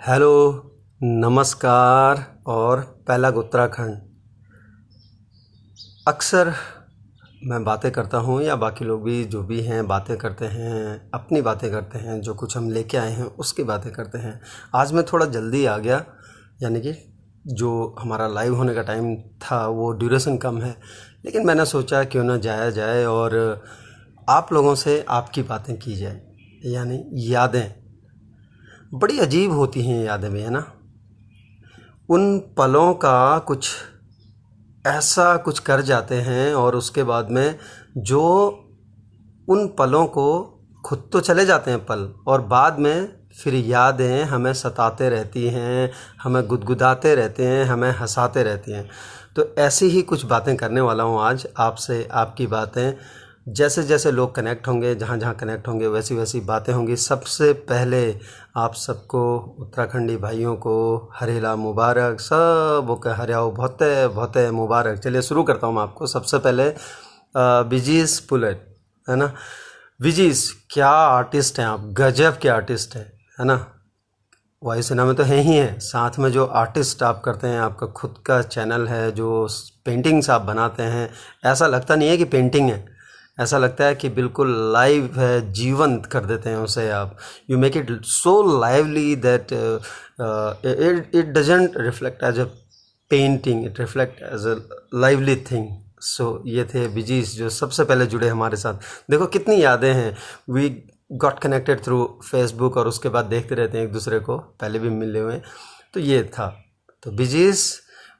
Hello, नमस्कार और पहला उत्तराखंड। अक्सर मैं बातें करता हूँ या बाकी लोग भी जो भी हैं बातें करते हैं, अपनी बातें करते हैं, जो कुछ हम लेके आए हैं उसकी बातें करते हैं। आज मैं थोड़ा जल्दी आ गया, यानी कि जो हमारा लाइव होने का टाइम था वो ड्यूरेशन कम है, लेकिन मैंने सोचा क्यों ना जाया जाए और आप लोगों से आपकी बातें की जाए, यानी यादें। बड़ी अजीब होती हैं यादें भी, है ना। उन पलों का कुछ ऐसा कुछ कर जाते हैं और उसके बाद में जो उन पलों को खुद तो चले जाते हैं पल, और बाद में फिर यादें हमें सताते रहती हैं, हमें गुदगुदाते रहते हैं, हमें हंसाते रहती हैं। तो ऐसी ही कुछ बातें करने वाला हूँ आज आपसे। आपकी बातें जैसे जैसे लोग कनेक्ट होंगे, जहाँ जहाँ कनेक्ट होंगे वैसी वैसी बातें होंगी। सबसे पहले आप सबको, उत्तराखंडी भाइयों को हरेला मुबारक, सबों के हरियाओ बहुत बहुत मुबारक। चलिए शुरू करता हूँ मैं आपको। सबसे पहले विजीज पुलेट, है ना। विजीज क्या आर्टिस्ट हैं आप, गजब के आर्टिस्ट हैं, है ना। वायुसेना में तो है ही हैं, साथ में जो आर्टिस्ट आप करते हैं, आपका खुद का चैनल है, जो पेंटिंग्स आप बनाते हैं, ऐसा लगता नहीं है कि पेंटिंग है, ऐसा लगता है कि बिल्कुल लाइव है, जीवंत कर देते हैं उसे आप। You make it so lively that it doesn't reflect as a painting, it reflect as a lively thing. So ये थे विजीज जो सबसे पहले जुड़े हमारे साथ। देखो कितनी यादें हैं। We got connected through Facebook और उसके बाद देखते रहते हैं एक दूसरे को, पहले भी मिले हुए हैं। तो ये था। तो विजीज,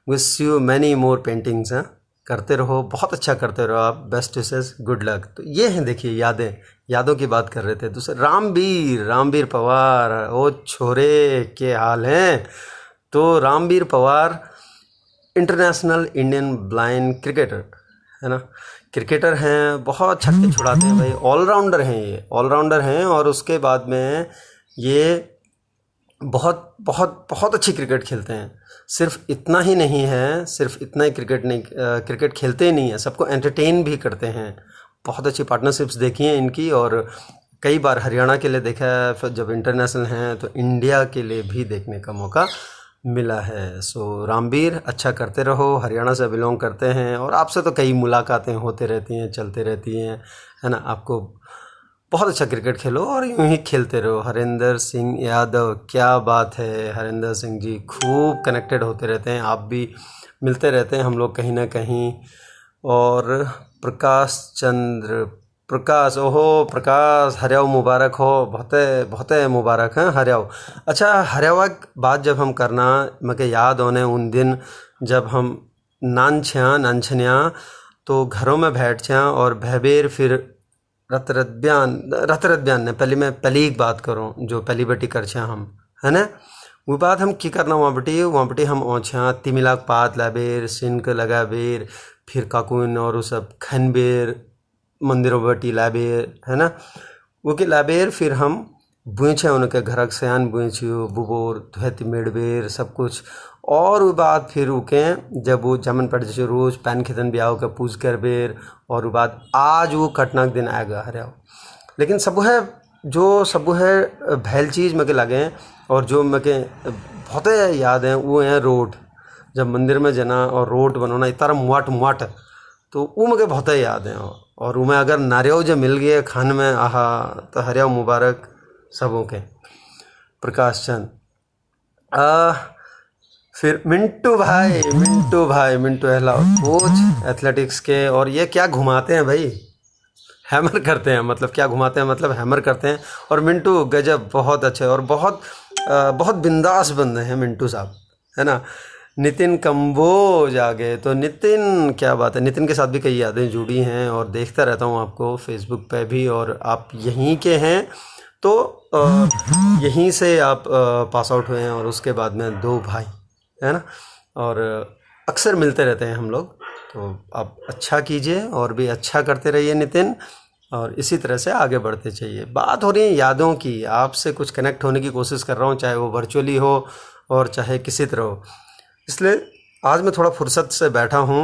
wish you many more paintings. हैं, करते रहो, बहुत अच्छा करते रहो आप। Best wishes, good luck. तो ये हैं, देखिए यादें, यादों की बात कर रहे थे। दूसरे रामवीर, रामवीर पवार, ओ छोरे के हाल हैं। तो Ramveer Pawar international Indian blind cricketer, है ना। क्रिकेटर हैं, बहुत छक्के छुड़ाते हैं भाई, ऑलराउंडर हैं, ये ऑलराउंडर हैं। और उसके बाद में ये बहुत बहुत बहुत अच्छी क्रिकेट खेलते हैं। सिर्फ इतना ही नहीं है, सिर्फ इतना ही क्रिकेट नहीं, क्रिकेट खेलते ही नहीं है, सबको एंटरटेन भी करते हैं। बहुत अच्छी पार्टनरशिप्स देखी हैं इनकी, और कई बार हरियाणा के लिए देखा है, फिर जब इंटरनेशनल हैं तो इंडिया के लिए भी देखने का मौका मिला है। सो रामवीर, अच्छा करते रहो। हरियाणा से बिलोंग करते हैं और आपसे तो कई मुलाकातें होते रहती हैं, चलते रहती हैं, है ना। आपको बहुत अच्छा क्रिकेट खेलो और यूं ही खेलते रहो। हरिंदर सिंह यादव, क्या बात है। हरिंदर सिंह जी खूब कनेक्टेड होते रहते हैं, आप भी मिलते रहते हैं हम लोग कहीं ना कहीं। और प्रकाश चंद्र, प्रकाश, ओहो प्रकाश, हरियाव मुबारक हो, बहुत बहुत मुबारक हैं हरियाव। अच्छा, हरियावा बात जब हम करना, मके याद होने उन दिन जब हम नानछ्या तो घरों में बैठ छ्या और भैबेर फिर रत रत बयान ने पहले मैं पहली एक बात करूँ जो पहली बेटी कर छ्या हम, है ना। वो बात हम की करना वहाँ बेटी हम ओछ्या तिमिलाक पात लाबेर, सिनक लगा बेर, फिर काकुन और वो सब खन बेर, मंदिरों बटी लाबेर, है ना। वो के लाबेर फिर हम बुए छे उनके घर सयान बुए छियो, बुबोर धोती मेड़बेर सब कुछ। और वो बात फिर उके जब वो जमन पड़ जैसे रोज पैन खेतन ब्याह का पूज कर बेर, और वो बात आज वो कटनाक दिन आएगा हरियाव। लेकिन सब है, जो सब है भैल चीज़ मके लगे, और जो मके बहुत याद हैं वो हैं रोड। जब मंदिर में जना और रोड बनाना इतना मुआट मुआट, तो वो मके बहुत याद हैं। और वो में अगर नारियल जो मिल गए खान में, आहा, तो हरियाव मुबारक सबों के। प्रकाश चंद, फिर मिंटू भाई, मिंटू अहला कोच एथलेटिक्स के। और ये क्या घुमाते हैं भाई, हैमर करते हैं, मतलब क्या घुमाते हैं, मतलब हैमर करते हैं। और मिंटू गजब, बहुत अच्छे और बहुत बहुत बिंदास बंदे हैं मिंटू साहब, है ना। नितिन कंबोज आ गए। तो नितिन, क्या बात है, नितिन के साथ भी कई यादें जुड़ी हैं और देखता रहता हूँ आपको फेसबुक पे भी। और आप यहीं के हैं, तो यहीं से आप पास आउट हुए हैं, और उसके बाद में दो भाई, है ना। और अक्सर मिलते रहते हैं हम लोग। तो आप अच्छा कीजिए और भी अच्छा करते रहिए नितिन, और इसी तरह से आगे बढ़ते चाहिए। बात हो रही है यादों की, आपसे कुछ कनेक्ट होने की कोशिश कर रहा हूँ, चाहे वो वर्चुअली हो और चाहे किसी तरह हो। इसलिए आज मैं थोड़ा फुर्सत से बैठा हूँ।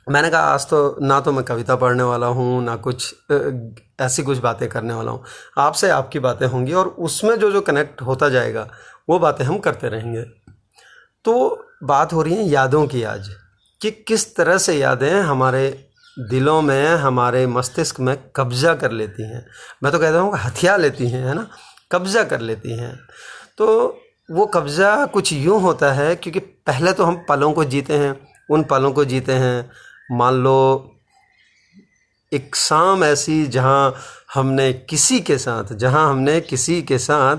मैंने कहा आज तो ना तो मैं कविता पढ़ने वाला हूँ, ना कुछ ऐसी कुछ बातें करने वाला हूँ। आपसे आपकी बातें होंगी और उसमें जो जो कनेक्ट होता जाएगा वो बातें हम करते रहेंगे। तो बात हो रही है यादों की आज, कि किस तरह से यादें हमारे दिलों में, हमारे मस्तिष्क में कब्ज़ा कर लेती हैं। मैं तो कहता हूँ हथिया लेती हैं, है ना, कब्ज़ा कर लेती हैं। तो वो कब्ज़ा कुछ यूँ होता है, क्योंकि पहले तो हम पलों को जीते हैं, उन पलों को जीते हैं। मान लो एक शाम ऐसी जहाँ हमने किसी के साथ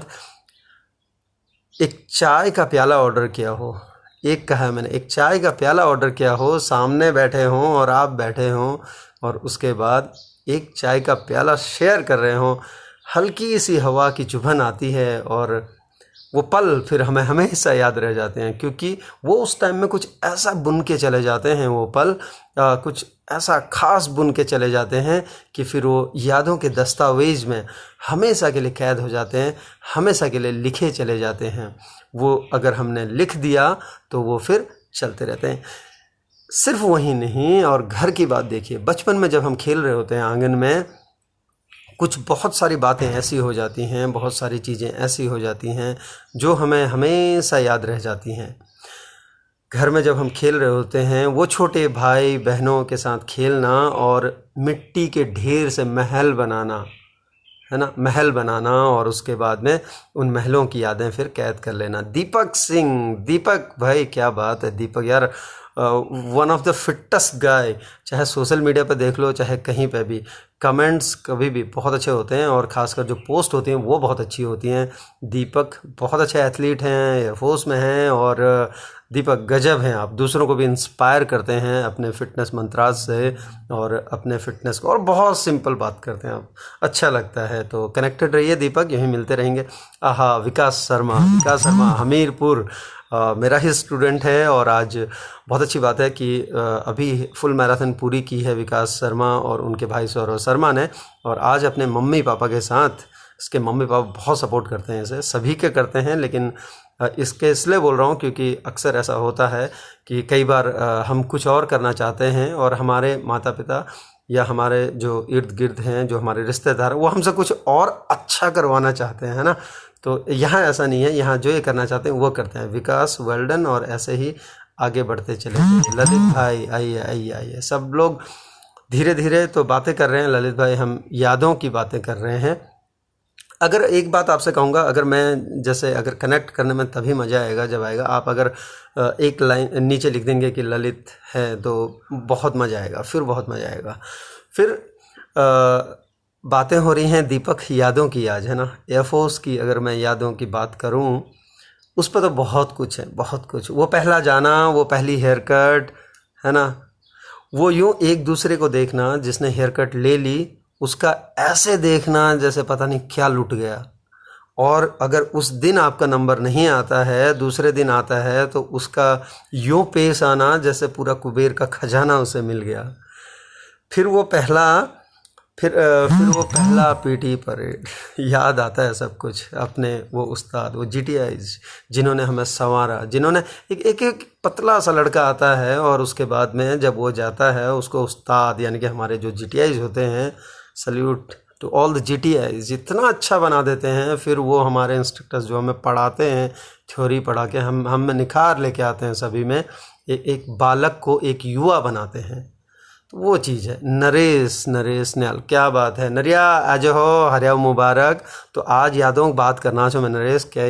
एक चाय का प्याला ऑर्डर किया हो। एक कहा मैंने, एक चाय का प्याला ऑर्डर किया हो, सामने बैठे हों और आप बैठे हों, और उसके बाद एक चाय का प्याला शेयर कर रहे हों। हल्की सी हवा की चुभन आती है और वो पल फिर हमें हमेशा याद रह जाते हैं, क्योंकि वो उस टाइम में कुछ ऐसा बुन के चले जाते हैं, वो पल कुछ ऐसा ख़ास बुन के चले जाते हैं कि फिर वो यादों के दस्तावेज़ में हमेशा के लिए कैद हो जाते हैं, हमेशा के लिए लिखे चले जाते हैं। वो अगर हमने लिख दिया तो वो फिर चलते रहते हैं। सिर्फ वही नहीं, और घर की बात देखिए, बचपन में जब हम खेल रहे होते हैं आंगन में, कुछ बहुत सारी बातें ऐसी हो जाती हैं, बहुत सारी चीज़ें ऐसी हो जाती हैं जो हमें हमेशा याद रह जाती हैं। घर में जब हम खेल रहे होते हैं, वो छोटे भाई बहनों के साथ खेलना और मिट्टी के ढेर से महल बनाना, है ना, महल बनाना, और उसके बाद में उन महलों की यादें फिर कैद कर लेना। दीपक सिंह, दीपक भाई क्या बात है, दीपक यार वन ऑफ द फिटेस्ट गाय। चाहे सोशल मीडिया पे देख लो, चाहे कहीं पे भी, कमेंट्स कभी भी बहुत अच्छे होते हैं, और ख़ासकर जो पोस्ट होती हैं वो बहुत अच्छी होती हैं। दीपक बहुत अच्छे एथलीट हैं, एयरफोर्स में हैं, और दीपक गजब हैं। आप दूसरों को भी इंस्पायर करते हैं अपने फिटनेस मंत्राज से, और अपने फिटनेस को, और बहुत सिंपल बात करते हैं आप, अच्छा लगता है। तो कनेक्टेड रहिए दीपक, यहीं मिलते रहेंगे। आहा, विकास शर्मा हमीरपुर मेरा ही स्टूडेंट है, और आज बहुत अच्छी बात है कि अभी फुल मैराथन पूरी की है विकास शर्मा और उनके भाई सौरव शर्मा ने, और आज अपने मम्मी पापा के साथ, इसके मम्मी पापा बहुत सपोर्ट करते हैं, इसे सभी के करते हैं, लेकिन इसके इसलिए बोल रहा हूँ क्योंकि अक्सर ऐसा होता है कि कई बार हम कुछ और करना चाहते हैं, और हमारे माता पिता या हमारे जो इर्द गिर्द हैं, जो हमारे रिश्तेदार, वो हमसे कुछ और अच्छा करवाना चाहते हैं, है ना। तो यहाँ ऐसा नहीं है, यहाँ जो ये करना चाहते हैं वो करते हैं। विकास वेल्डन, और ऐसे ही आगे बढ़ते चले जाइए। ललित भाई आइए आइए आइए, सब लोग धीरे धीरे तो बातें कर रहे हैं। ललित भाई, हम यादों की बातें कर रहे हैं। अगर एक बात आपसे कहूँगा, अगर मैं जैसे अगर कनेक्ट करने में तभी मज़ा आएगा जब आएगा, आप अगर एक लाइन नीचे लिख देंगे कि ललित है, तो बहुत मज़ा आएगा, फिर बहुत मज़ा आएगा। फिर बातें हो रही हैं दीपक यादों की आज, है ना, एयरफोर्स की। अगर मैं यादों की बात करूं, उस पर तो बहुत कुछ है, बहुत कुछ। वो पहला जाना, वो पहली हेयर कट, है ना, वो यूं एक दूसरे को देखना, जिसने हेयर कट ले ली उसका ऐसे देखना जैसे पता नहीं क्या लुट गया, और अगर उस दिन आपका नंबर नहीं आता है, दूसरे दिन आता है, तो उसका यूं पेश आना जैसे पूरा कुबेर का खजाना उसे मिल गया। फिर वो पहला पीटी परेड, याद आता है सब कुछ। अपने वो उस्ताद, वो जीटीआईज जिन्होंने हमें संवारा, जिन्होंने एक पतला सा लड़का आता है, और उसके बाद में जब वो जाता है, उसको उस्ताद यानी कि हमारे जो जीटीआईज होते हैं, सल्यूट टू ऑल द जीटीआईज, इतना अच्छा बना देते हैं। फिर वो हमारे इंस्ट्रक्टर्स जो हमें पढ़ाते हैं, थ्योरी पढ़ा के हम में निखार लेके आते हैं सभी में, एक बालक को एक युवा बनाते हैं। तो वो चीज़ है। नरेश न्याल, क्या बात है नरिया, आज हो हरियाव मुबारक। तो आज यादों बात करना छो मैं नरेश, क्या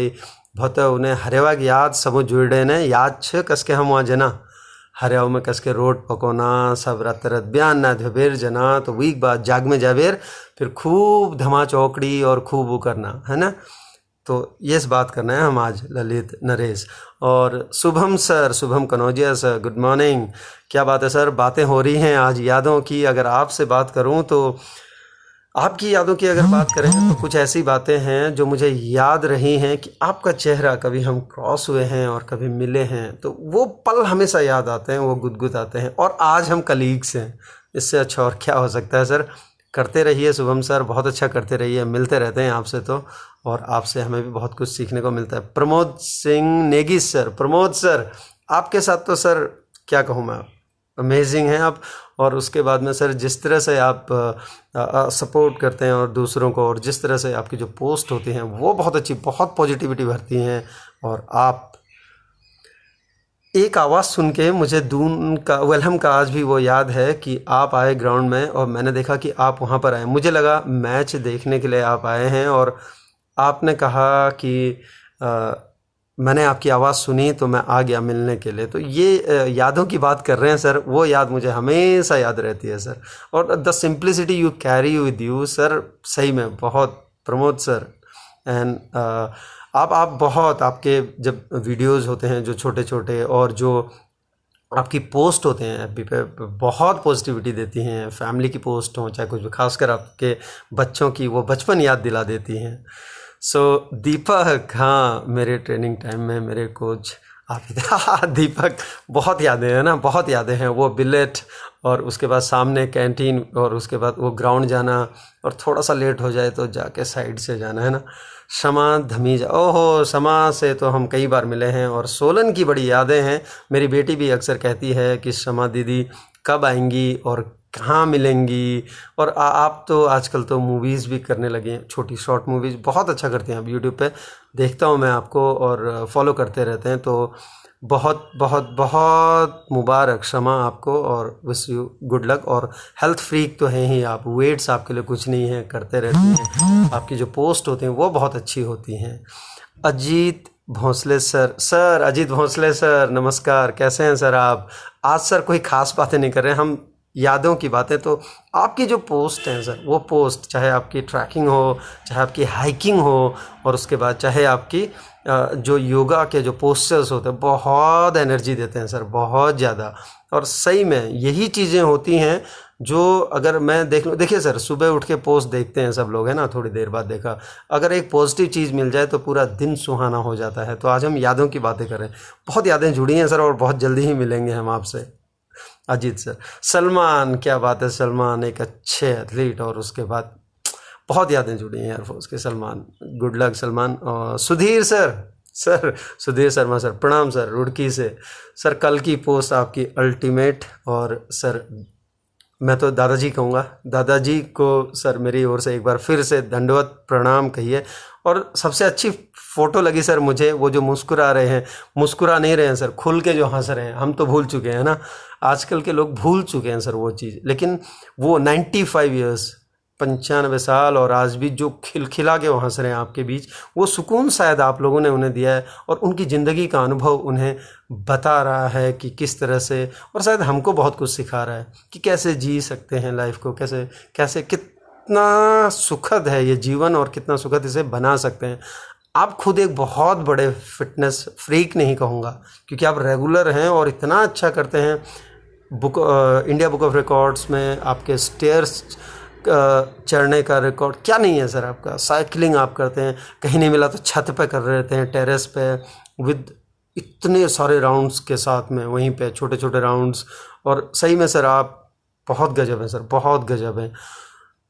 बहुत उन्हें हरेवा की याद समझ जुड़े ने याद छे कसके हम वहाँ जना हरियाव में कसके रोड पकोना, सब रात बयान ना धबेर जना, तो वीक बाद जाग में जावेर, फिर खूब धमा चौकड़ी और खूब वो करना, है ना। तो ये बात करना है हम आज, ललित, नरेश और Shubham Kanaujia sir, good morning. क्या बात है सर, बातें हो रही हैं आज यादों की। अगर आपसे बात करूं तो आपकी यादों की अगर बात करें तो कुछ ऐसी बातें हैं जो मुझे याद रही हैं कि आपका चेहरा, कभी हम क्रॉस हुए हैं और कभी मिले हैं, तो वो पल हमेशा याद आते हैं, वो गुदगुदाते हैं। और आज हम कलीग्स हैं, इससे अच्छा और क्या हो सकता है सर। करते रहिए शुभम सर, बहुत अच्छा करते रहिए, मिलते रहते हैं आपसे तो, और आपसे हमें भी बहुत कुछ सीखने को मिलता है। प्रमोद सिंह नेगी सर, प्रमोद सर आपके साथ तो सर क्या कहूँ मैं, अमेजिंग हैं आप। और उसके बाद में सर जिस तरह से आप सपोर्ट करते हैं और दूसरों को, और जिस तरह से आपकी जो पोस्ट होती हैं वो बहुत अच्छी, बहुत पॉजिटिविटी भरती हैं, और आप एक आवाज़ सुन के मुझे दून का वेलहम का आज भी वो याद है कि आप आए ग्राउंड में और मैंने देखा कि आप वहाँ पर आए। मुझे लगा मैच देखने के लिए आप आए हैं और आपने कहा कि मैंने आपकी आवाज़ सुनी तो मैं आ गया मिलने के लिए। तो ये यादों की बात कर रहे हैं सर, वो याद मुझे हमेशा याद रहती है सर। और the simplicity you carry with you sir, सही में बहुत प्रमोद सर। एंड आप बहुत, आपके जब वीडियोस होते हैं जो छोटे छोटे और जो आपकी पोस्ट होते हैं एफबी पे, बहुत पॉजिटिविटी देती हैं। फैमिली की पोस्ट हो चाहे कुछ भी, खासकर आपके बच्चों की, वो बचपन याद दिला देती हैं। सो दीपक, हाँ मेरे ट्रेनिंग टाइम में मेरे कोच आप ही थे। दीपक, बहुत यादें हैं ना, बहुत यादें हैं। वो बिलेट और उसके बाद सामने कैंटीन और उसके बाद वो ग्राउंड जाना और थोड़ा सा लेट हो जाए तो जाके साइड से जाना, है ना। शमा धमीजा, ओहो शमा से तो हम कई बार मिले हैं और सोलन की बड़ी यादें हैं। मेरी बेटी भी अक्सर कहती है कि शमा दीदी कब आएंगी और कहाँ मिलेंगी। और आप तो आजकल तो मूवीज़ भी करने लगे हैं, छोटी शॉर्ट मूवीज़ बहुत अच्छा करते हैं आप यूट्यूब पे, देखता हूँ मैं आपको और फॉलो करते रहते हैं। तो बहुत बहुत बहुत मुबारक शमा आपको और विश यू गुड लक। और हेल्थ फ्रीक तो हैं ही आप, वेट्स आपके लिए कुछ नहीं है, करते रहते हैं। आपकी जो पोस्ट होती हैं वो बहुत अच्छी होती हैं। अजीत भोंसले सर अजीत भोंसले सर नमस्कार, कैसे हैं सर आप? आज सर कोई ख़ास बातें नहीं कर रहे हैं, हम यादों की बातें। तो आपकी जो पोस्ट हैं सर, वो पोस्ट चाहे आपकी ट्रैकिंग हो, चाहे आपकी हाइकिंग हो, और उसके बाद चाहे आपकी जो योगा के जो पोस्चर्स होते हैं, बहुत एनर्जी देते हैं सर, बहुत ज़्यादा। और सही में यही चीज़ें होती हैं जो, अगर मैं देख लूँ, देखिए सर सुबह उठ के पोस्ट देखते हैं सब लोग, है ना, थोड़ी देर बाद देखा, अगर एक पॉजिटिव चीज़ मिल जाए तो पूरा दिन सुहाना हो जाता है। तो आज हम यादों की बातें कर रहे हैं, बहुत यादें जुड़ी हैं सर और बहुत जल्दी ही मिलेंगे हम आपसे। अजीत सर, सलमान, क्या बात है सलमान, एक अच्छे एथलीट, और उसके बाद बहुत यादें जुड़ी हैं एयरफोर्स के सलमान, गुड लक सलमान। और सुधीर सर सुधीर शर्मा सर, प्रणाम सर रुड़की से। सर कल की पोस्ट आपकी अल्टीमेट, और सर मैं तो दादाजी कहूँगा, दादाजी को सर मेरी ओर से एक बार फिर से दंडवत प्रणाम कहिए। और सबसे अच्छी फ़ोटो लगी सर मुझे वो जो मुस्कुरा रहे हैं, मुस्कुरा नहीं रहे हैं सर, खुल के जो हंस रहे हैं। हम तो भूल चुके हैं ना, आजकल के लोग भूल चुके हैं सर वो चीज़, लेकिन वो 95 ईयर्स, 95 साल, और आज भी जो खिलखिला के वो हंस रहे हैं आपके बीच, वो सुकून शायद आप लोगों ने उन्हें दिया है और उनकी ज़िंदगी का अनुभव उन्हें बता रहा है कि किस तरह से, और शायद हमको बहुत कुछ सिखा रहा है कि कैसे जी सकते हैं लाइफ को, कैसे कैसे कितना सुखद है ये जीवन और कितना सुखद इसे बना सकते हैं। आप खुद एक बहुत बड़े फिटनेस फ्रीक नहीं कहूँगा, क्योंकि आप रेगुलर हैं और इतना अच्छा करते हैं। इंडिया बुक ऑफ रिकॉर्ड्स में आपके स्टेयर्स चढ़ने का रिकॉर्ड क्या नहीं है सर आपका। साइकिलिंग आप करते हैं, कहीं नहीं मिला तो छत पे कर रहे हैं, टेरेस पे, विद इतने सारे राउंड्स के साथ में, वहीं पे छोटे छोटे राउंड्स। और सही में सर आप बहुत गजब हैं सर, बहुत गजब हैं।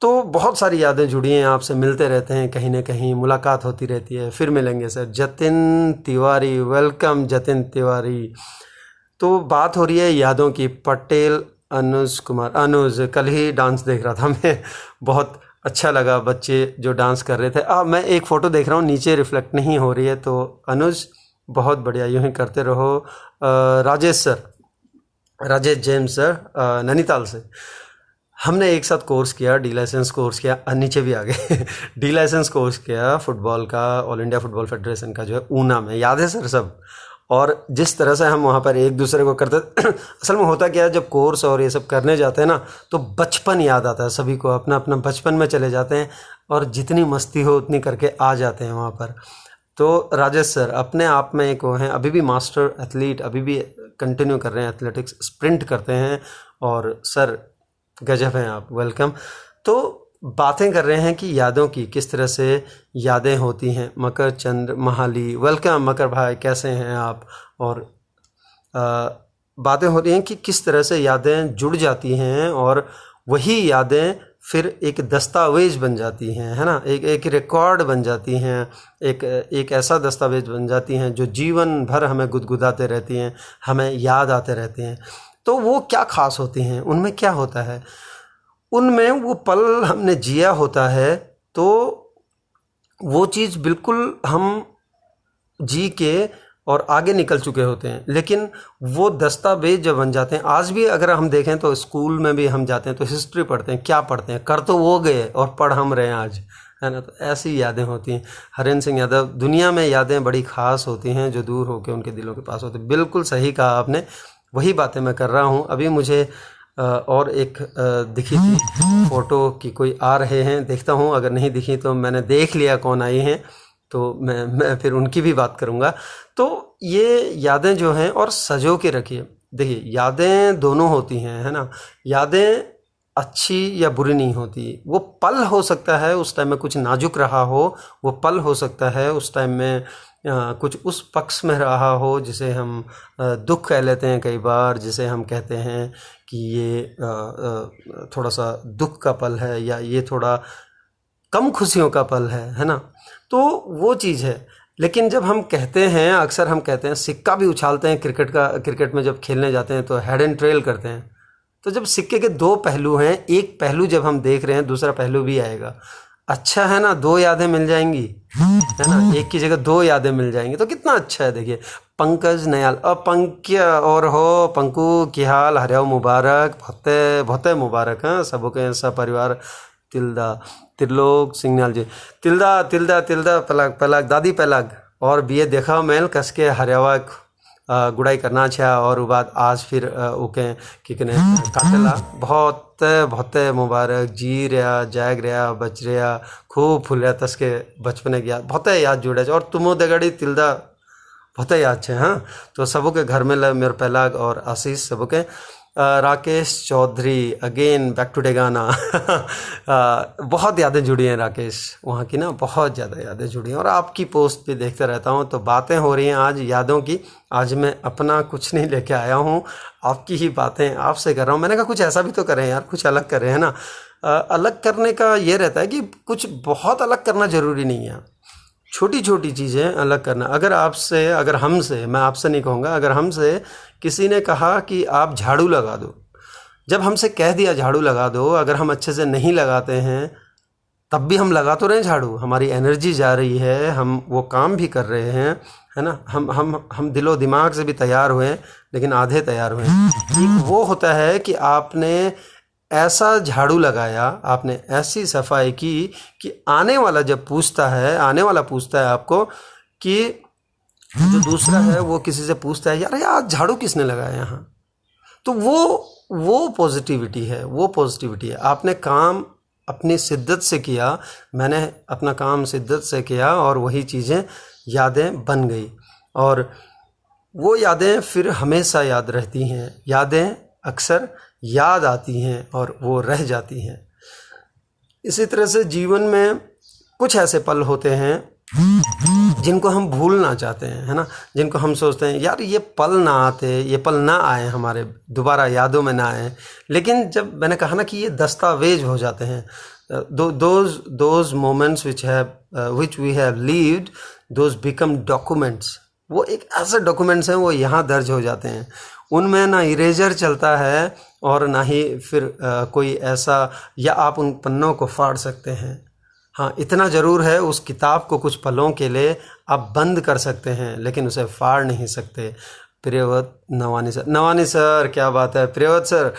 तो बहुत सारी यादें जुड़ी हैं, आपसे मिलते रहते हैं, कहीं ना कहीं मुलाकात होती रहती है, फिर मिलेंगे सर। जतिन तिवारी, वेलकम जतिन तिवारी। तो बात हो रही है यादों की। पटेल अनुज कुमार, अनुज, कल ही डांस देख रहा था मैं, बहुत अच्छा लगा बच्चे जो डांस कर रहे थे। मैं एक फ़ोटो देख रहा हूँ, नीचे रिफ्लेक्ट नहीं हो रही है, तो अनुज बहुत बढ़िया, यूँ ही करते रहो। Rajesh sir, Rajesh James sir Nainital से, हमने एक साथ कोर्स किया, डी लाइसेंस कोर्स किया, नीचे भी आ गए डी लाइसेंस कोर्स किया फुटबॉल का, ऑल इंडिया फुटबॉल फेडरेशन का जो है ऊना में, याद है सर सब। और जिस तरह से हम वहाँ पर एक दूसरे को करते असल में होता क्या है, जब कोर्स और ये सब करने जाते हैं ना, तो बचपन याद आता है सभी को, अपना अपना बचपन में चले जाते हैं और जितनी मस्ती हो उतनी करके आ जाते हैं वहाँ पर। तो राजेश सर अपने आप में एक वो हैं, अभी भी मास्टर एथलीट, अभी भी कंटिन्यू कर रहे हैं एथलेटिक्स, स्प्रिंट करते हैं, और सर गजब हैं आप, वेलकम। तो बातें कर रहे हैं कि यादों की, किस तरह से यादें होती हैं। मकर चंद्र महाली, वेलकम मकर भाई, कैसे हैं आप? और बातें हो रही हैं कि किस तरह से यादें जुड़ जाती हैं और वही यादें फिर एक दस्तावेज बन जाती हैं, है ना, एक रिकॉर्ड बन जाती हैं, एक ऐसा दस्तावेज बन जाती हैं जो जीवन भर हमें गुदगुदाते रहती हैं, हमें याद आते रहते हैं। तो वो क्या ख़ास होती हैं, उनमें क्या होता है, उनमें वो पल हमने जिया होता है, तो वो चीज़ बिल्कुल हम जी के और आगे निकल चुके होते हैं, लेकिन वो दस्तावेज जब बन जाते हैं, आज भी अगर हम देखें तो स्कूल में भी हम जाते हैं तो हिस्ट्री पढ़ते हैं, क्या पढ़ते हैं, कर तो वो गए और पढ़ हम रहे हैं आज, है ना। तो ऐसी यादें होती हैं। हरेंद्र सिंह यादव, दुनिया में यादें बड़ी ख़ास होती हैं जो दूर होकर उनके दिलों के पास होती हैं। बिल्कुल सही कहा आपने, वही बातें मैं कर रहा हूँ। अभी मुझे और एक दिखी थी फ़ोटो कि कोई आ रहे हैं, देखता हूँ, अगर नहीं दिखी तो मैंने देख लिया कौन आई हैं, तो मैं फिर उनकी भी बात करूँगा। तो ये यादें जो हैं, और सजो के रखिए, देखिए यादें दोनों होती हैं, है ना। यादें अच्छी या बुरी नहीं होती, वो पल हो सकता है उस टाइम में कुछ नाजुक रहा हो, वो पल हो सकता है उस टाइम में कुछ उस पक्ष में रहा हो जिसे हम दुख कह लेते हैं कई बार, जिसे हम कहते हैं कि ये थोड़ा सा दुख का पल है, या ये थोड़ा कम खुशियों का पल है ना। तो वो चीज़ है। लेकिन जब हम कहते हैं, अक्सर हम कहते हैं, सिक्का भी उछालते हैं क्रिकेट में जब खेलने जाते हैं तो हेड एंड ट्रेल करते हैं। तो जब सिक्के के दो पहलू हैं, एक पहलू जब हम देख रहे हैं, दूसरा पहलू भी आएगा। अच्छा है ना, दो यादें मिल जाएंगी, है ना, एक की जगह दो यादें मिल जाएंगी, तो कितना अच्छा है। देखिए पंकज नयाल, पंक्य और हो पंकु की हाल, हरियाव मुबारक, बहुते बहुते मुबारक हैं सबके सपरिवार। तिल्दा त्रिलोक सिंगनाल जी, तिल्दा तिल्दा तिल्दा पलक पलक दादी पलक, और बीए देखा मैल कस के हरियावा गुड़ाई करना छा, और बाद आज फिर ओके कि काटला बहुत बहुत मुबारक, जी रहा, जाग रहा, बच रहा, खूब फुल रहा, तस के बचपने की याद बहुत याद जुड़े, और तुमो दगड़ी तिल्दा बहुत याद है। हाँ, तो सबों के घर में मेरे पहलाग और आशीष सबों के। Rakesh Chaudhary again back to Degana बहुत यादें जुड़ी हैं राकेश, वहाँ की ना बहुत ज़्यादा यादें जुड़ी हैं, और आपकी पोस्ट भी देखते रहता हूँ, तो बातें हो रही हैं आज यादों की। आज मैं अपना कुछ नहीं लेके आया हूँ, आपकी ही बातें आपसे कर रहा हूँ। मैंने कहा कुछ ऐसा भी तो करें यार, कुछ अलग करें, है ना। अलग करने का ये रहता है कि कुछ बहुत अलग करना ज़रूरी नहीं है, छोटी छोटी चीज़ें अलग करना। अगर हमसे, मैं आपसे नहीं कहूँगा, अगर हमसे किसी ने कहा कि आप झाड़ू लगा दो, जब हमसे कह दिया झाड़ू लगा दो, अगर हम अच्छे से नहीं लगाते हैं तब भी हम लगा तो रहे हैं झाड़ू, हमारी एनर्जी जा रही है, हम वो काम भी कर रहे हैं, है ना। हम दिलो दिमाग से भी तैयार हुए, लेकिन आधे तैयार हुए। एक वो होता है कि आपने ऐसा झाड़ू लगाया, आपने ऐसी सफाई की कि आने वाला पूछता है आपको कि जो दूसरा है वो किसी से पूछता है, यार झाड़ू किसने लगाया यहाँ, तो वो पॉजिटिविटी है, वो पॉजिटिविटी है। आपने काम अपनी शिद्दत से किया, मैंने अपना काम शिद्दत से किया, और वही चीज़ें यादें बन गई, और वो यादें फिर हमेशा याद रहती हैं। यादें अक्सर याद आती हैं और वो रह जाती हैं। इसी तरह से जीवन में कुछ ऐसे पल होते हैं जिनको हम भूलना चाहते हैं, है ना, जिनको हम सोचते हैं यार ये पल ना आते, ये पल ना आए, हमारे दोबारा यादों में ना आए। लेकिन जब मैंने कहा ना कि ये दस्तावेज हो जाते हैं, those moments which we have lived, those become documents. वो एक ऐसे डॉक्यूमेंट्स हैं, वो यहाँ दर्ज हो जाते हैं, उनमें ना इरेजर चलता है और ना ही फिर कोई ऐसा, या आप उन पन्नों को फाड़ सकते हैं। हाँ, इतना ज़रूर है, उस किताब को कुछ पलों के लिए आप बंद कर सकते हैं, लेकिन उसे फाड़ नहीं सकते। प्रियव्रत नवानी सर क्या बात है। प्रियव्रत सर,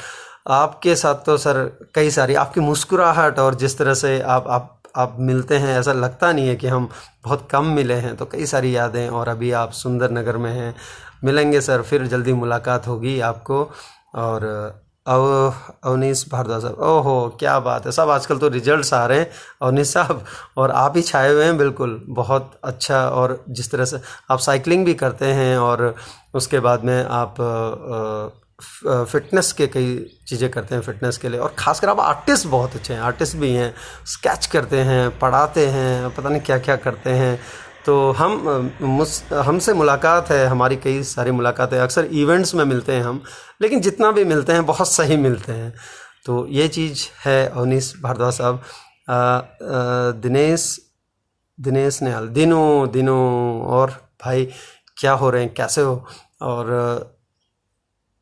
आपके साथ तो सर कई सारी, आपकी मुस्कुराहट और जिस तरह से आप मिलते हैं, ऐसा लगता नहीं है कि हम बहुत कम मिले हैं, तो कई सारी यादें। और अभी आप सुंदर नगर में हैं, मिलेंगे सर, फिर जल्दी मुलाकात होगी आपको। और अवनीश भारद्वाज साहब, ओहो क्या बात है, सब आजकल तो रिजल्ट्स आ रहे हैं अवनीश साहब, और आप ही छाए हुए हैं, बिल्कुल बहुत अच्छा। और जिस तरह से आप साइकिलिंग भी करते हैं, और उसके बाद में आप फिटनेस के कई चीज़ें करते हैं फिटनेस के लिए, और ख़ासकर आप आर्टिस्ट बहुत अच्छे हैं, आर्टिस्ट भी हैं, स्केच करते हैं, पढ़ाते हैं, पता नहीं क्या क्या करते हैं। तो हमसे मुलाकात है, हमारी कई सारी मुलाकातें, अक्सर इवेंट्स में मिलते हैं हम, लेकिन जितना भी मिलते हैं बहुत सही मिलते हैं। तो ये चीज़ है अवनीश भारद्वाज साहब। दिनेश नेहाल, दिनों और भाई क्या हो रहे हैं, कैसे हो। और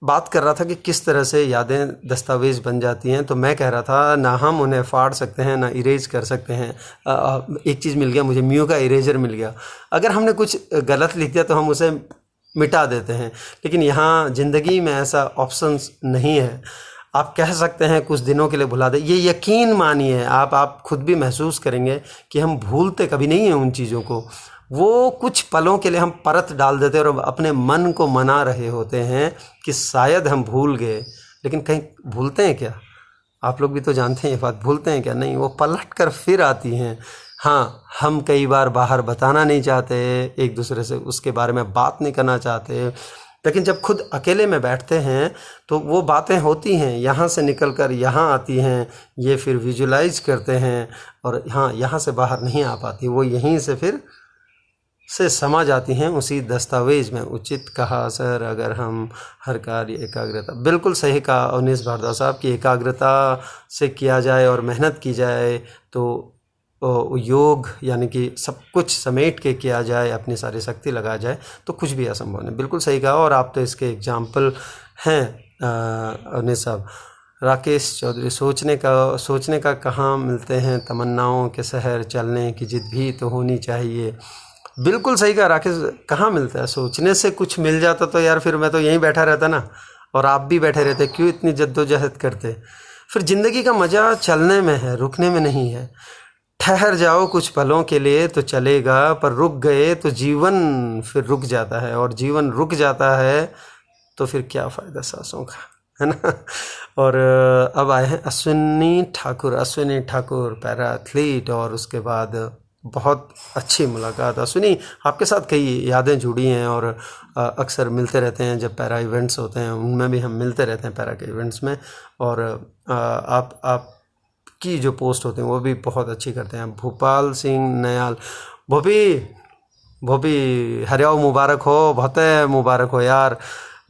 बात कर रहा था कि किस तरह से यादें दस्तावेज़ बन जाती हैं, तो मैं कह रहा था ना हम उन्हें फाड़ सकते हैं ना इरेज कर सकते हैं। एक चीज़ मिल गया मुझे, म्यू का इरेजर मिल गया। अगर हमने कुछ गलत लिख दिया तो हम उसे मिटा देते हैं, लेकिन यहाँ ज़िंदगी में ऐसा ऑप्शंस नहीं है। आप कह सकते हैं कुछ दिनों के लिए भुला दे, ये यकीन मानिए आप खुद भी महसूस करेंगे कि हम भूलते कभी नहीं हैं उन चीज़ों को। वो कुछ पलों के लिए हम परत डाल देते हैं और अपने मन को मना रहे होते हैं कि शायद हम भूल गए, लेकिन कहीं भूलते हैं क्या? आप लोग भी तो जानते हैं ये बात, भूलते हैं क्या? नहीं, वो पलट कर फिर आती हैं। हाँ, हम कई बार बाहर बताना नहीं चाहते, एक दूसरे से उसके बारे में बात नहीं करना चाहते, लेकिन जब खुद अकेले में बैठते हैं तो वो बातें होती हैं, यहाँ से निकल कर यहाँ आती हैं, ये फिर विजुलाइज करते हैं और हाँ, यहाँ से बाहर नहीं आ पाती, वो यहीं से फिर से समा जाती हैं उसी दस्तावेज में। उचित कहा सर, अगर हम हर कार्य एकाग्रता, बिल्कुल सही कहा अवनीश भारद्वाज साहब की, एकाग्रता से किया जाए और मेहनत की जाए तो योग यानी कि सब कुछ समेट के किया जाए, अपनी सारी शक्ति लगा जाए तो कुछ भी असंभव नहीं। बिल्कुल सही कहा, और आप तो इसके एग्जाम्पल हैं अवनीश साहब। राकेश चौधरी, सोचने का कहाँ मिलते हैं तमन्नाओं के शहर, चलने की जिद भी तो होनी चाहिए। बिल्कुल सही कहा राकेश, कहाँ मिलता है? सोचने से कुछ मिल जाता तो यार फिर मैं तो यहीं बैठा रहता ना, और आप भी बैठे रहते, क्यों इतनी जद्दोजहद करते? फिर ज़िंदगी का मज़ा चलने में है, रुकने में नहीं है। ठहर जाओ कुछ पलों के लिए तो चलेगा, पर रुक गए तो जीवन फिर रुक जाता है, और जीवन रुक जाता है तो फिर क्या फ़ायदा सांसों का, है ना। और अब आए हैं अश्विनी ठाकुर पैरा एथलीट, और उसके बाद बहुत अच्छी मुलाकात। अश्विनी, आपके साथ कई यादें जुड़ी हैं और अक्सर मिलते रहते हैं जब पैरा इवेंट्स होते हैं, उनमें भी हम मिलते रहते हैं पैरा के इवेंट्स में, और आप की जो पोस्ट होते हैं वो भी बहुत अच्छी करते हैं। भोपाल सिंह नयाल, भोपी हरियाव मुबारक हो, बहुत मुबारक हो यार।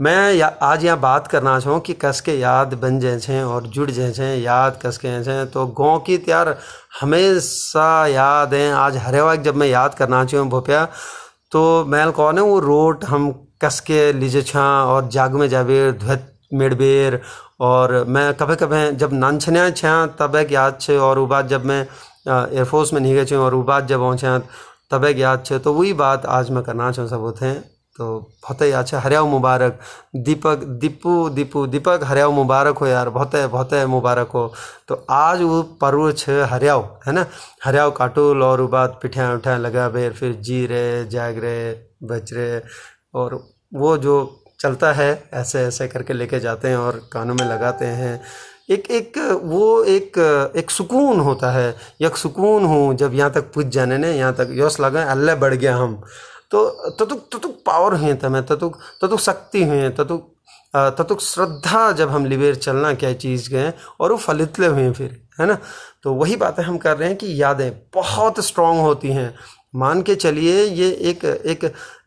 मैं आज यहाँ बात करना चाहूँ कि कस के याद बन जाए और जुड़ जाए, याद कस के हैं तो गाँव की त्यार हमेशा याद हैं। आज हरियावाग जब मैं याद करना चाहूँ भोपिया, तो मैल कौन है वो रोट हम कस के लीजे छा और जाग में जाबेर ध्वत मेड़बेर, और मैं कभी कभी जब नानछन्या छा तब एक याद छे, और वो बात जब मैं एयरफोर्स में नहीं गए छे और वो बात जब पहुँचा तब एक याद छे, तो वही बात आज मैं करना चाहूँ सब होते हैं। तो बहुत ही अच्छा, हरियाव मुबारक। दीपक हरियाव मुबारक हो यार, बहुत मुबारक हो। तो आज वो पर्व छे हरियाव, है ना, हरियाव काटुल, और वो बात पिठिया उठा लगा बेर, फिर जी रे जाग रे बच रे, और वो जो चलता है ऐसे ऐसे करके लेके जाते हैं और कानों में लगाते हैं। एक सुकून होता है, एक सुकून हूँ जब यहाँ तक पूछ जाने ने, यहाँ तक यश लगा अल्लाह बढ़ गया हम, तो पावर हुए तमें, तो शक्ति हुए, ततुक श्रद्धा जब हम लिवेर चलना क्या चीज़ गए और वो फलितले हुए फिर, है ना। तो वही बातें हम कर रहे हैं कि यादें बहुत स्ट्रांग होती हैं। मान के चलिए ये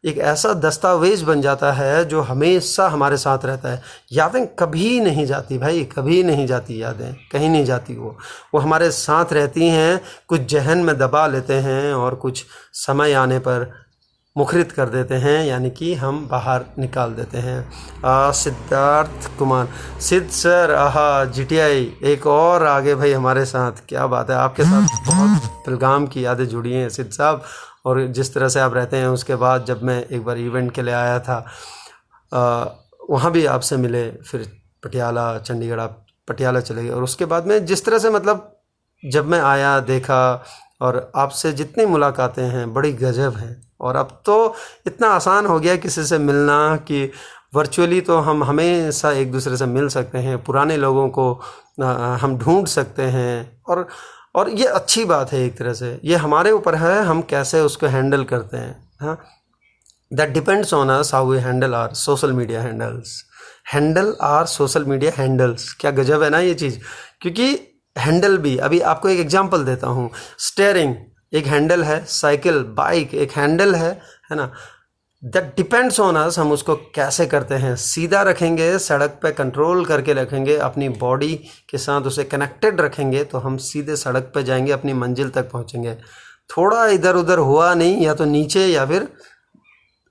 एक ऐसा दस्तावेज बन जाता है जो हमेशा हमारे साथ रहता है। यादें कभी नहीं जाती भाई, कभी नहीं जाती, यादें कहीं नहीं जाती, वो हमारे साथ रहती हैं। कुछ जहन में दबा लेते हैं और कुछ समय आने पर मुखरित कर देते हैं, यानी कि हम बाहर निकाल देते हैं। सिद्धार्थ कुमार, सिद्ध सर, GTI एक और आगे भाई हमारे साथ, क्या बात है, आपके साथ बहुत पिलगाम की यादें जुड़ी हैं सिद्ध साहब। और जिस तरह से आप रहते हैं, उसके बाद जब मैं एक बार इवेंट के लिए आया था वहाँ भी आपसे मिले, फिर पटियाला चंडीगढ़, आप पटियाला चले गए, और उसके बाद में जिस तरह से मतलब जब मैं आया देखा, और आपसे जितनी मुलाकातें हैं बड़ी गजब हैं। और अब तो इतना आसान हो गया किसी से मिलना कि वर्चुअली तो हम हमेशा एक दूसरे से मिल सकते हैं, पुराने लोगों को हम ढूंढ सकते हैं, और ये अच्छी बात है। एक तरह से ये हमारे ऊपर है, हम कैसे उसको हैंडल करते हैं। हाँ, that depends on us how we handle our social media handles. क्या गजब है ना ये चीज़, क्योंकि हैंडल भी, अभी आपको एक एग्जांपल देता हूँ, स्टेयरिंग एक हैंडल है, साइकिल बाइक एक हैंडल है ना। दैट डिपेंड्स ऑन अस, हम उसको कैसे करते हैं। सीधा रखेंगे, सड़क पे कंट्रोल करके रखेंगे, अपनी बॉडी के साथ उसे कनेक्टेड रखेंगे, तो हम सीधे सड़क पे जाएंगे, अपनी मंजिल तक पहुंचेंगे। थोड़ा इधर उधर हुआ नहीं, या तो नीचे या फिर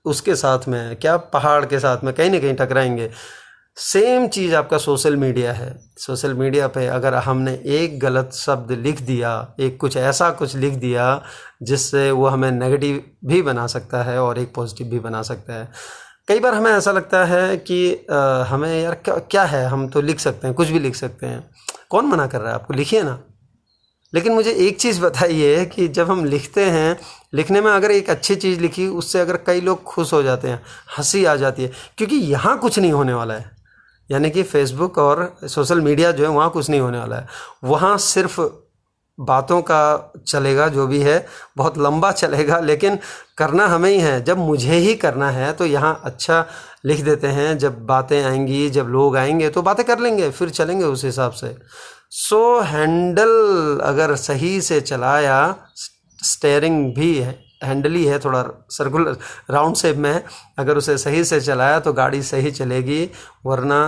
उसके साथ में क्या पहाड़ के साथ में कहीं ना कहीं टकराएंगे। सेम चीज़ आपका सोशल मीडिया है। सोशल मीडिया पे अगर हमने एक गलत शब्द लिख दिया, एक कुछ ऐसा कुछ लिख दिया जिससे वो हमें नेगेटिव भी बना सकता है और एक पॉजिटिव भी बना सकता है। कई बार हमें ऐसा लगता है कि हमें यार क्या है, हम तो लिख सकते हैं, कुछ भी लिख सकते हैं, कौन मना कर रहा है आपको, लिखिए ना। लेकिन मुझे एक चीज़ बताइए कि जब हम लिखते हैं, लिखने में अगर एक अच्छी चीज़ लिखी, उससे अगर कई लोग खुश हो जाते हैं, हंसी आ जाती है, क्योंकि यहाँ कुछ नहीं होने वाला है। यानी कि फेसबुक और सोशल मीडिया जो है वहाँ कुछ नहीं होने वाला है। वहाँ सिर्फ बातों का चलेगा, जो भी है बहुत लंबा चलेगा, लेकिन करना हमें ही है। जब मुझे ही करना है तो यहाँ अच्छा लिख देते हैं, जब बातें आएंगी, जब लोग आएंगे तो बातें कर लेंगे, फिर चलेंगे उस हिसाब से। सो हैंडल अगर सही से चलाया, स्टेयरिंग भी है, हैंडल ही है, थोड़ा सर्कुलर राउंड शेप में है, अगर उसे सही से चलाया तो गाड़ी सही चलेगी, वरना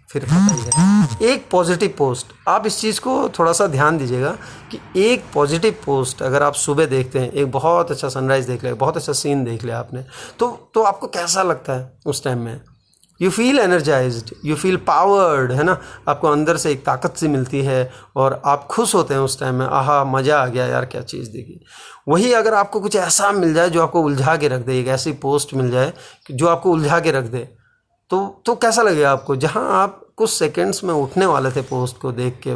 फिर पता ही है। एक पॉजिटिव पोस्ट, आप इस चीज़ को थोड़ा सा ध्यान दीजिएगा कि एक पॉजिटिव पोस्ट अगर आप सुबह देखते हैं, एक बहुत अच्छा सनराइज़ देख लिया, बहुत अच्छा सीन देख लिया आपने, तो आपको कैसा लगता है उस टाइम में? You feel energised, you feel powered, है ना। आपको अंदर से एक ताकत सी मिलती है और आप खुश होते हैं उस टाइम में, आहा मज़ा आ गया यार, क्या चीज़ देखी। वही अगर आपको कुछ ऐसा मिल जाए जो आपको उलझा के रख दे, एक ऐसी पोस्ट मिल जाए जो आपको उलझा के रख दे, तो कैसा लगेगा आपको? जहाँ आप कुछ सेकंड्स में उठने वाले थे, पोस्ट को देख के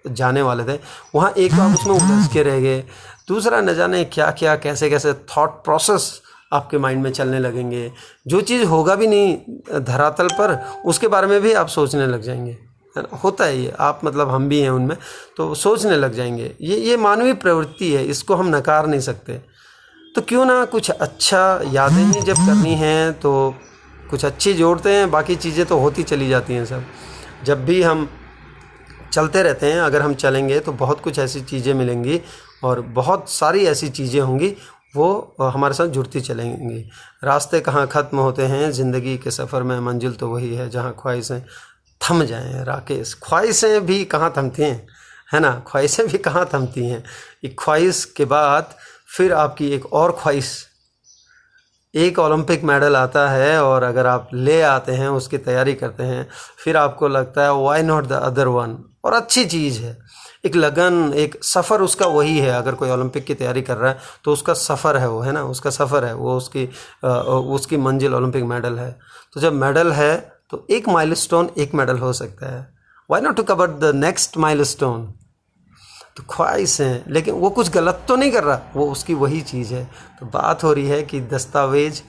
जाने वाले थे, वहाँ एक आप उसमें उलझ के रह गए। दूसरा, न जाने क्या क्या कैसे कैसे थॉट प्रोसेस आपके माइंड में चलने लगेंगे, जो चीज़ होगा भी नहीं धरातल पर, उसके बारे में भी आप सोचने लग जाएंगे, है ना। होता है ये, आप मतलब हम भी हैं उनमें, तो सोचने लग जाएंगे। ये मानवीय प्रवृत्ति है, इसको हम नकार नहीं सकते। तो क्यों ना कुछ अच्छा यादें ही जब करनी हैं तो कुछ अच्छी जोड़ते हैं, बाकी चीज़ें तो होती चली जाती हैं सब। जब भी हम चलते रहते हैं, अगर हम चलेंगे तो बहुत कुछ ऐसी चीज़ें मिलेंगी और बहुत सारी ऐसी चीज़ें होंगी, वो हमारे साथ जुड़ती चलेंगी। रास्ते कहाँ ख़त्म होते हैं ज़िंदगी के सफ़र में, मंजिल तो वही है जहाँ ख्वाहिशें थम जाएं। राकेश, ख्वाहिशें भी कहाँ थमती हैं, है ना। ख्वाहिशें भी कहाँ थमती हैं। एक ख्वाहिश के बाद फिर आपकी एक और ख्वाहिश, एक ओलंपिक मेडल आता है और अगर आप ले आते हैं, उसकी तैयारी करते हैं, फिर आपको लगता है why not the other one. और अच्छी चीज़ है, एक लगन, एक सफ़र उसका वही है। अगर कोई ओलंपिक की तैयारी कर रहा है तो उसका सफ़र है वो, है ना, उसका सफ़र है वो, उसकी मंजिल ओलंपिक मेडल है। तो जब मेडल है तो एक माइलस्टोन एक मेडल हो सकता है, why not to cover the next milestone. तो ख्वाहिश है, लेकिन वो कुछ गलत तो नहीं कर रहा, वो उसकी वही चीज़ है। तो बात हो रही है कि दस्तावेज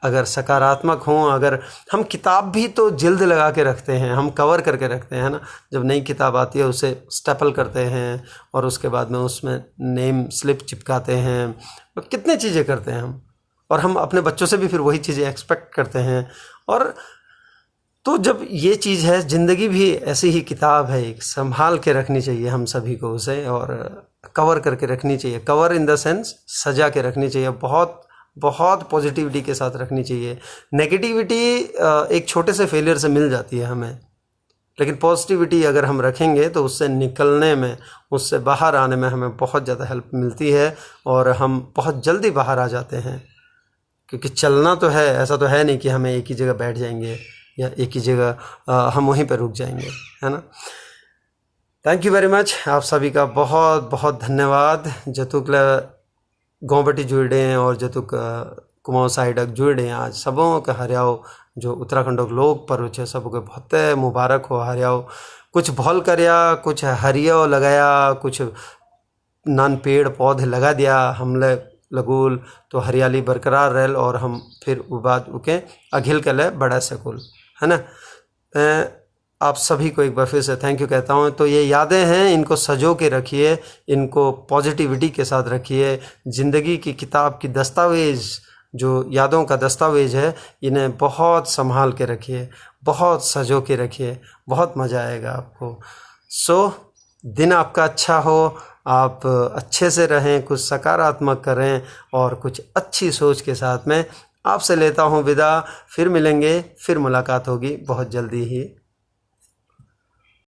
अगर सकारात्मक हों, अगर हम किताब भी तो जिल्द लगा के रखते हैं, हम कवर करके रखते हैं, है ना। जब नई किताब आती है उसे स्टेपल करते हैं और उसके बाद में उसमें नेम स्लिप चिपकाते हैं, तो कितनी चीज़ें करते हैं हम। और हम अपने बच्चों से भी फिर वही चीज़ें एक्सपेक्ट करते हैं। और तो जब ये चीज़ है, ज़िंदगी भी ऐसी ही किताब है, एक संभाल के रखनी चाहिए हम सभी को उसे, और कवर करके रखनी चाहिए। कवर इन द सेंस सजा के रखनी चाहिए, बहुत बहुत पॉजिटिविटी के साथ रखनी चाहिए। नेगेटिविटी एक छोटे से फेलियर से मिल जाती है हमें, लेकिन पॉजिटिविटी अगर हम रखेंगे तो उससे निकलने में, उससे बाहर आने में हमें बहुत ज़्यादा हेल्प मिलती है और हम बहुत जल्दी बाहर आ जाते हैं। क्योंकि चलना तो है, ऐसा तो है नहीं कि हमें एक ही जगह बैठ जाएंगे या एक ही जगह हम वहीं पर रुक जाएंगे, है ना। थैंक यू वेरी मच, आप सभी का बहुत बहुत धन्यवाद। जतुक गौबटी जुड़े हैं और जतुक कुमाऊं साइडक जुड़े हैं, आज सबों के हरियाओ जो उत्तराखंड लोग पर्व है, सबके बहुत मुबारक हो। हरियाओ कुछ भल करया, कुछ हरियो लगाया, कुछ नान पेड़ पौधे लगा दिया हमले लगुल, तो हरियाली बरकरार रहल और हम फिर बाद उके अघिल के लिए बढ़ा सकुल, है ना। आप सभी को एक बार फिर से थैंक यू कहता हूँ। तो ये यादें हैं, इनको सजो के रखिए, इनको पॉजिटिविटी के साथ रखिए। ज़िंदगी की किताब की दस्तावेज़, जो यादों का दस्तावेज़ है, इन्हें बहुत संभाल के रखिए, बहुत सजो के रखिए, बहुत मज़ा आएगा आपको। दिन आपका अच्छा हो, आप अच्छे से रहें, कुछ सकारात्मक करें और कुछ अच्छी सोच के साथ में आपसे लेता हूँ विदा। फिर मिलेंगे, फिर मुलाकात होगी बहुत जल्दी ही।